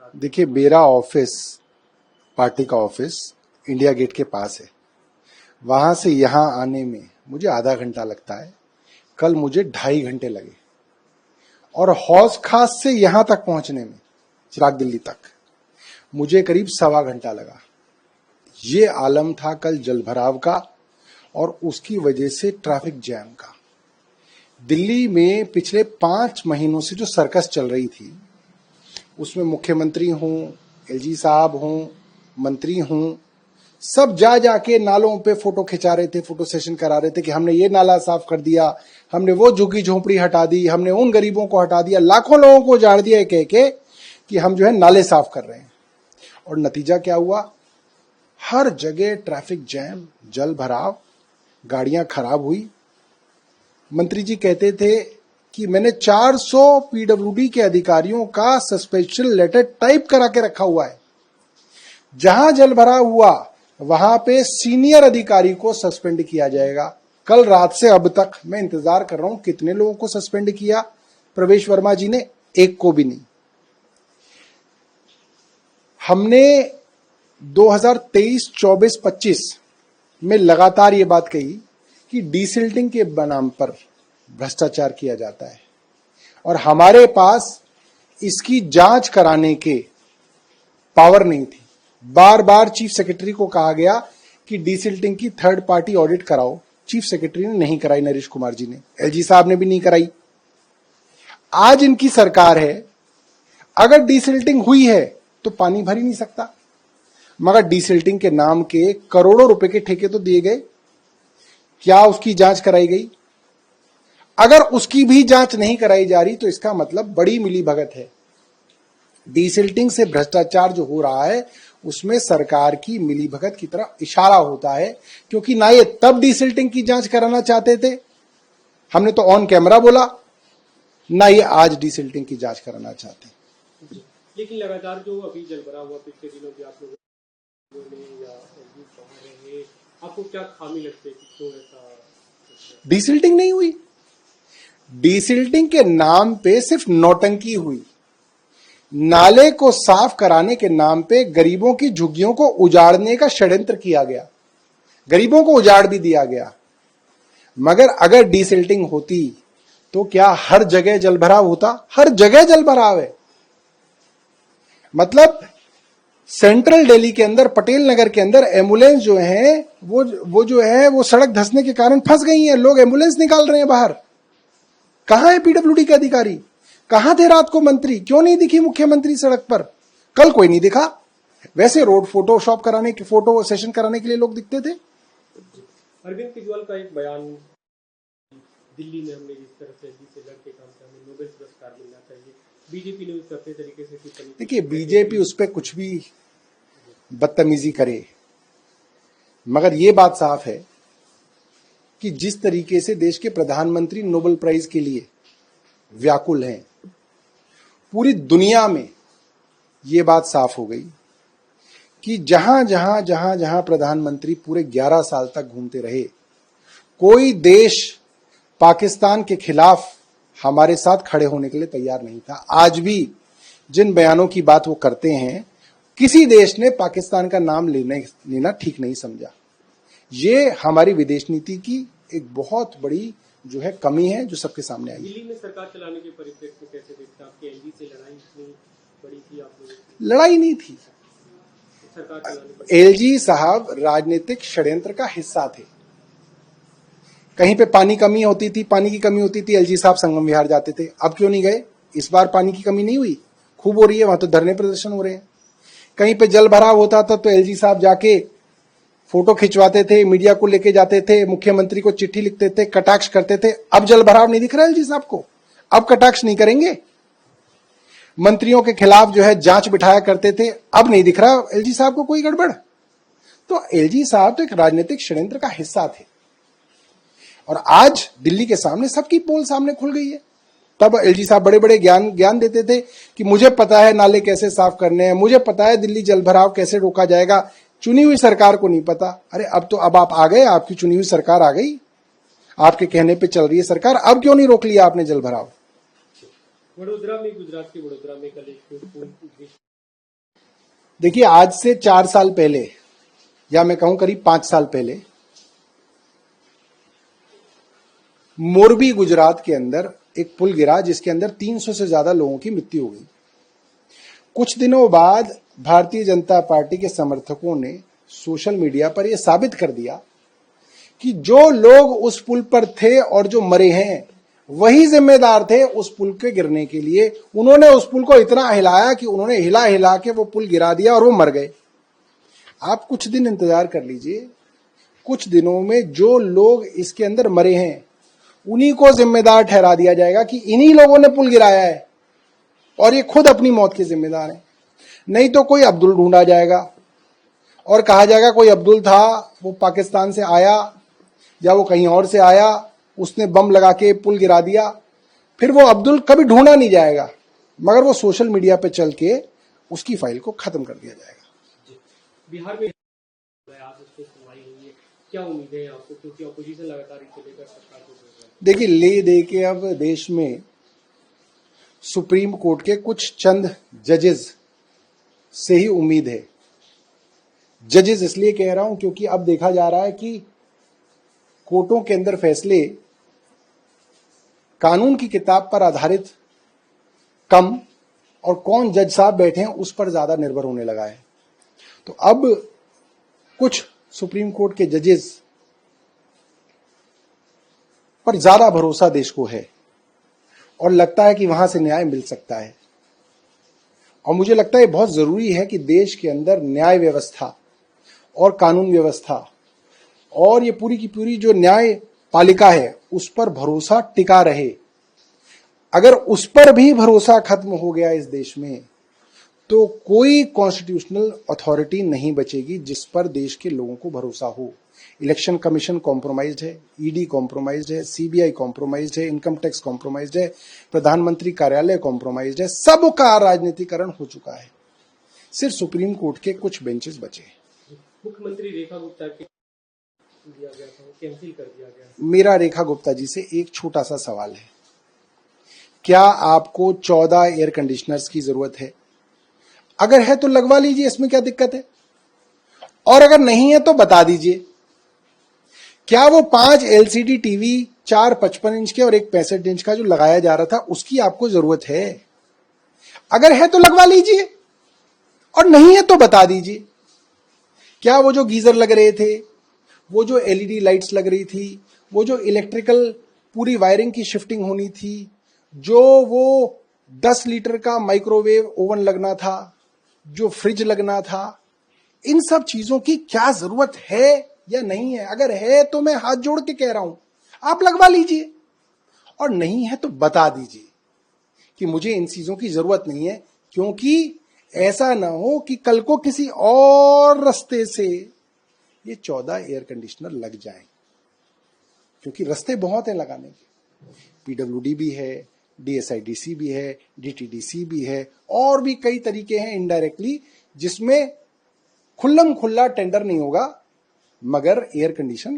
देखिए, मेरा office, party का ऑफिस इंडिया गेट के पास है। वहां से यहां आने में मुझे आधा घंटा लगता है। कल मुझे 2.5 घंटे लगे और हौज खास से यहां तक पहुंचने में, चिराग दिल्ली तक, मुझे करीब 1.25 घंटा लगा। ये आलम था कल जलभराव का और उसकी वजह से ट्रैफिक जैम का। दिल्ली में पिछले 5 महीनों से जो सर्कस चल रही थी, उसमें मुख्यमंत्री हूं, एलजी साहब हूं, मंत्री हूं, सब जा जाके नालों पे फोटो खिंचा रहे थे, फोटो सेशन करा रहे थे कि हमने ये नाला साफ कर दिया, हमने वो झुग्गी झोंपड़ी हटा दी, हमने उन गरीबों को हटा दिया, लाखों लोगों को उजाड़ दिया कह के कि हम जो है नाले साफ कर रहे हैं। और नतीजा क्या हुआ? हर जगह ट्रैफिक जैम, जल भराव, गाड़ियां खराब हुई। मंत्री जी कहते थे कि मैंने 400 पीडब्ल्यूडी के अधिकारियों का सस्पेंशन लेटर टाइप करा के रखा हुआ है। जहां जल भराव हुआ वहां पे सीनियर अधिकारी को सस्पेंड किया जाएगा। कल रात से अब तक मैं इंतजार कर रहा हूं कितने लोगों को सस्पेंड किया। प्रवेश वर्मा जी ने एक को भी नहीं। हमने 2023, 24, 25 में लगातार ये बात कही कि डीसिल्टिंग के नाम पर भ्रष्टाचार किया जाता है और हमारे पास इसकी जांच कराने के पावर नहीं थी। बार बार चीफ सेक्रेटरी को कहा गया कि डीसिल्टिंग की थर्ड पार्टी ऑडिट कराओ। चीफ सेक्रेटरी ने नहीं कराई, नरेश कुमार जी ने, एलजी साहब ने भी नहीं कराई। आज इनकी सरकार है, अगर डीसिल्टिंग हुई है तो पानी भर ही नहीं सकता, मगर डीसिल्टिंग के नाम के करोड़ों रुपए के ठेके तो दिए गए। क्या उसकी जांच कराई गई? अगर उसकी भी जांच नहीं कराई जा रही तो इसका मतलब बड़ी मिलीभगत है। डीसिल्टिंग से भ्रष्टाचार जो हो रहा है उसमें सरकार की मिलीभगत की तरफ इशारा होता है, क्योंकि ना ये तब डीसिल्टिंग की जांच कराना चाहते थे, हमने तो ऑन कैमरा बोला, ना ये आज डीसिल्टिंग की जांच कराना चाहते हैं। लेकिन लगातार जो अभी जलभराव हुआ पिछले दिनों भी आप लोगों ने या रहे, आपको क्या खामी लगती है कि क्यों ऐसा? डीसिल्टिंग नहीं हुई। डीसिल्टिंग के नाम पे सिर्फ नौटंकी हुई। नाले को साफ कराने के नाम पे गरीबों की झुग्गियों को उजाड़ने का षड्यंत्र किया गया, गरीबों को उजाड़ भी दिया गया। मगर अगर डीसिल्टिंग होती तो क्या हर जगह जलभराव होता? हर जगह जलभराव है। मतलब सेंट्रल दिल्ली के अंदर, पटेल नगर के अंदर एम्बुलेंस जो है वो सड़क धंसने के कारण फंस गई है। लोग एम्बुलेंस निकाल रहे हैं बाहर। कहां है पीडब्ल्यूडी के अधिकारी? कहां थे रात को मंत्री? क्यों नहीं दिखी मुख्यमंत्री सड़क पर? कल कोई नहीं दिखा। वैसे रोड फोटोशॉप कराने के, फोटो सेशन कराने के लिए लोग दिखते थे। अरविंद केजरीवाल का एक बयान, दिल्ली में हमने जिस तरह से लड़ के काम किया, हमें नोबेल पुरस्कार मिलना चाहिए। बीजेपी ने उस अपने तरीके से, देखिए, बीजेपी उस पर कुछ भी बदतमीजी करे, मगर ये बात साफ है कि जिस तरीके से देश के प्रधानमंत्री नोबेल प्राइज के लिए व्याकुल हैं, पूरी दुनिया में ये बात साफ हो गई कि जहां जहां प्रधानमंत्री पूरे 11 साल तक घूमते रहे, कोई देश पाकिस्तान के खिलाफ हमारे साथ खड़े होने के लिए तैयार नहीं था। आज भी जिन बयानों की बात वो करते हैं, किसी देश ने पाकिस्तान का नाम लेना ठीक नहीं समझा। ये हमारी विदेश नीति की एक बहुत बड़ी जो है कमी है, जो सबके सामने आई। दिल्ली में सरकार चलाने के परिप्रेक्ष्य में कैसे देखते हैं? आपकी एलजी से लड़ाई इतनी बड़ी थी, आप लोग? लड़ाई नहीं थी। सरकार चलाने एलजी साहब राजनीतिक षड्यंत्र का हिस्सा थे। कहीं पे पानी की कमी होती थी, एलजी साहब संगम विहार जाते थे। अब क्यों नहीं गए? इस बार पानी की कमी नहीं हुई, खूब हो रही है, वहां तो धरने प्रदर्शन हो रहे हैं। कहीं पे जल भराव होता था तो एलजी साहब जाके फोटो खिंचवाते थे, मीडिया को लेके जाते थे, मुख्यमंत्री को चिट्ठी लिखते थे, कटाक्ष करते थे। अब जल भराव नहीं दिख रहा एलजी साहब को, अब कटाक्ष नहीं करेंगे। मंत्रियों के खिलाफ जो है जांच बिठाया करते थे, अब नहीं दिख रहा एलजी साहब को कोई गड़बड़। तो एलजी साहब तो एक राजनीतिक षड्यंत्र का हिस्सा थे और आज दिल्ली के सामने सबकी पोल सामने खुल गई है। तब एलजी साहब बड़े बड़े ज्ञान देते थे कि मुझे पता है नाले कैसे साफ करने हैं, मुझे पता है दिल्ली जलभराव कैसे रोका जाएगा। चुनी हुई सरकार को नहीं पता। अरे अब आप आ गए, आपकी चुनी हुई सरकार आ गई, आपके कहने पे चल रही है सरकार, अब क्यों नहीं रोक लिया आपने जलभराव? वडोदरा में, गुजरात के वडोदरा में कल एक देखिए, आज से 4 साल पहले, या मैं कहूं करीब 5 साल पहले, मोरबी गुजरात के अंदर एक पुल गिरा जिसके अंदर 300 से ज्यादा लोगों की मृत्यु हो गई। कुछ दिनों बाद भारतीय जनता पार्टी के समर्थकों ने सोशल मीडिया पर यह साबित कर दिया कि जो लोग उस पुल पर थे और जो मरे हैं वही जिम्मेदार थे उस पुल के गिरने के लिए। उन्होंने उस पुल को इतना हिलाया कि उन्होंने हिला हिला के वो पुल गिरा दिया और वो मर गए। आप कुछ दिन इंतजार कर लीजिए, कुछ दिनों में जो लोग इसके अंदर मरे हैं उन्हीं को जिम्मेदार ठहरा दिया जाएगा कि इन्हीं लोगों ने पुल गिराया है और ये खुद अपनी मौत के जिम्मेदार हैं। नहीं तो कोई अब्दुल ढूंढा जाएगा और कहा जाएगा कोई अब्दुल था, वो पाकिस्तान से आया या वो कहीं और से आया, उसने बम लगा के पुल गिरा दिया। फिर वो अब्दुल कभी ढूंढा नहीं जाएगा, मगर वो सोशल मीडिया पे चल के उसकी फाइल को खत्म कर दिया जाएगा। बिहार में आज उस पर सुनवाई हुई है, क्या उम्मीद है आपको, क्योंकि ऑपोजिशन लगातार इसे लेकर सरकार को घेर रहा है? देखिए, ले दे के अब देश में सुप्रीम कोर्ट के कुछ चंद जजेस से ही उम्मीद है। जजेस इसलिए कह रहा हूं क्योंकि अब देखा जा रहा है कि कोर्टों के अंदर फैसले कानून की किताब पर आधारित कम और कौन जज साहब बैठे हैं उस पर ज्यादा निर्भर होने लगा है। तो अब कुछ सुप्रीम कोर्ट के जजेस पर ज्यादा भरोसा देश को है और लगता है कि वहां से न्याय मिल सकता है। और मुझे लगता है बहुत जरूरी है कि देश के अंदर न्याय व्यवस्था और कानून व्यवस्था और ये पूरी की पूरी जो न्याय पालिका है उस पर भरोसा टिका रहे। अगर उस पर भी भरोसा खत्म हो गया इस देश में तो कोई कॉन्स्टिट्यूशनल अथॉरिटी नहीं बचेगी जिस पर देश के लोगों को भरोसा हो। इलेक्शन कमीशन कॉम्प्रोमाइज्ड है, ईडी कॉम्प्रोमाइज्ड है, सीबीआई कॉम्प्रोमाइज्ड है, इनकम टैक्स कॉम्प्रोमाइज्ड है, प्रधानमंत्री कार्यालय कॉम्प्रोमाइज्ड है, सबका राजनीतिकरण हो चुका है। सिर्फ सुप्रीम कोर्ट के कुछ बेंचेस बचे। मुख्यमंत्री रेखा गुप्ता के दिया गया था, कैंसिल कर दिया गया। मेरा रेखा गुप्ता जी से एक छोटा सा सवाल है, क्या आपको 14 एयर कंडीशनर्स की जरूरत है? अगर है तो लगवा लीजिए, इसमें क्या दिक्कत है? और अगर नहीं है तो बता दीजिए। क्या वो 5 LCD टीवी, 4 55 इंच के और 1 65 इंच का जो लगाया जा रहा था उसकी आपको जरूरत है? अगर है तो लगवा लीजिए और नहीं है तो बता दीजिए। क्या वो जो गीजर लग रहे थे, वो जो LED लाइट्स लग रही थी, वो जो इलेक्ट्रिकल पूरी वायरिंग की शिफ्टिंग होनी थी, जो वो 10 लीटर का माइक्रोवेव ओवन लगना था, जो फ्रिज लगना था, इन सब चीजों की क्या जरूरत है या नहीं है? अगर है तो मैं हाथ जोड़ के कह रहा हूं आप लगवा लीजिए और नहीं है तो बता दीजिए कि मुझे इन चीजों की जरूरत नहीं है, क्योंकि ऐसा ना हो कि कल को किसी और रास्ते से ये 14 एयर कंडीशनर लग जाएं, क्योंकि रास्ते बहुत हैं लगाने के। PWD भी है, DSIDC भी है, DTDC भी है और भी कई तरीके हैं इनडायरेक्टली जिसमें खुल्लम खुल्ला टेंडर नहीं होगा मगर एयर कंडीशन